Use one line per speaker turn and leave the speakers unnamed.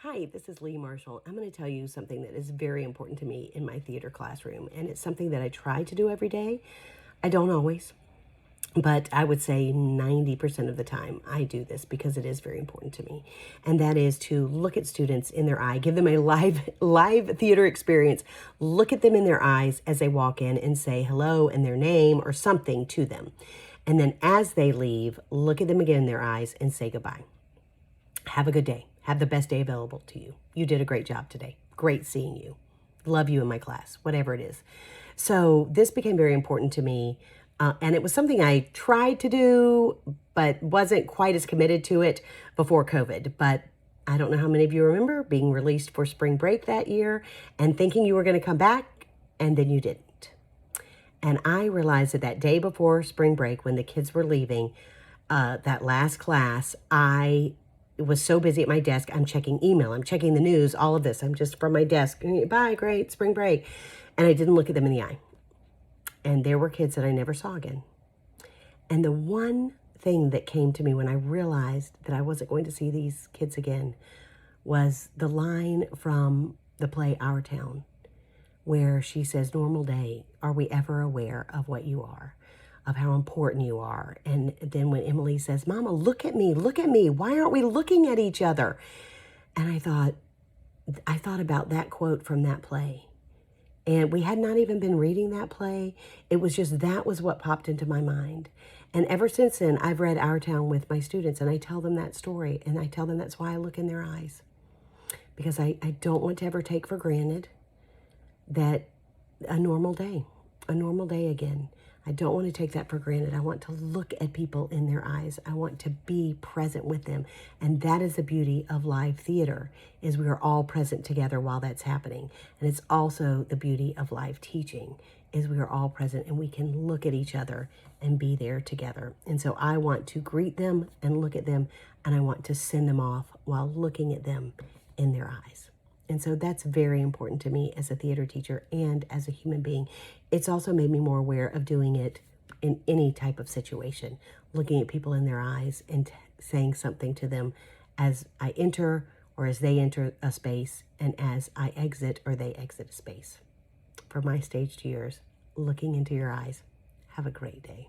Hi, this is Lea Marshall. I'm going to tell you something that is very important to me in my theater classroom, and it's something that I try to do every day. I don't always, but I would say 90% of the time I do this because it is very important to me. And that is to look at students in their eye, give them a live theater experience. Look at them in their eyes as they walk in and say hello and their name or something to them. And then as they leave, look at them again in their eyes and say goodbye. Have a good day. Have the best day available to you. You did a great job today. Great seeing you. Love you in my class, whatever it is. So this became very important to me. And it was something I tried to do, but wasn't quite as committed to it before COVID. But I don't know how many of you remember being released for spring break that year and thinking you were going to come back, and then you didn't. And I realized that day before spring break, when the kids were leaving, that last class, I was so busy at my desk. I'm checking email, I'm checking the news, all of this. I'm just from my desk. Bye, great, spring break. And I didn't look at them in the eye. And there were kids that I never saw again. And the one thing that came to me when I realized that I wasn't going to see these kids again was the line from the play Our Town, where she says, "Normal day, are we ever aware of what you are, of how important you are?" And then when Emily says, "Mama, look at me, why aren't we looking at each other?" And I thought about that quote from that play. And we had not even been reading that play. It was just, that was what popped into my mind. And ever since then, I've read Our Town with my students, and I tell them that story, and I tell them that's why I look in their eyes. Because I don't want to ever take for granted that a normal day again. I don't want to take that for granted. I want to look at people in their eyes. I want to be present with them. And that is the beauty of live theater, is we are all present together while that's happening. And it's also the beauty of live teaching, is we are all present and we can look at each other and be there together. And so I want to greet them and look at them, and I want to send them off while looking at them in their eyes. And so that's very important to me as a theater teacher and as a human being. It's also made me more aware of doing it in any type of situation, looking at people in their eyes and saying something to them as I enter or as they enter a space, and as I exit or they exit a space. From my stage to yours, looking into your eyes. Have a great day.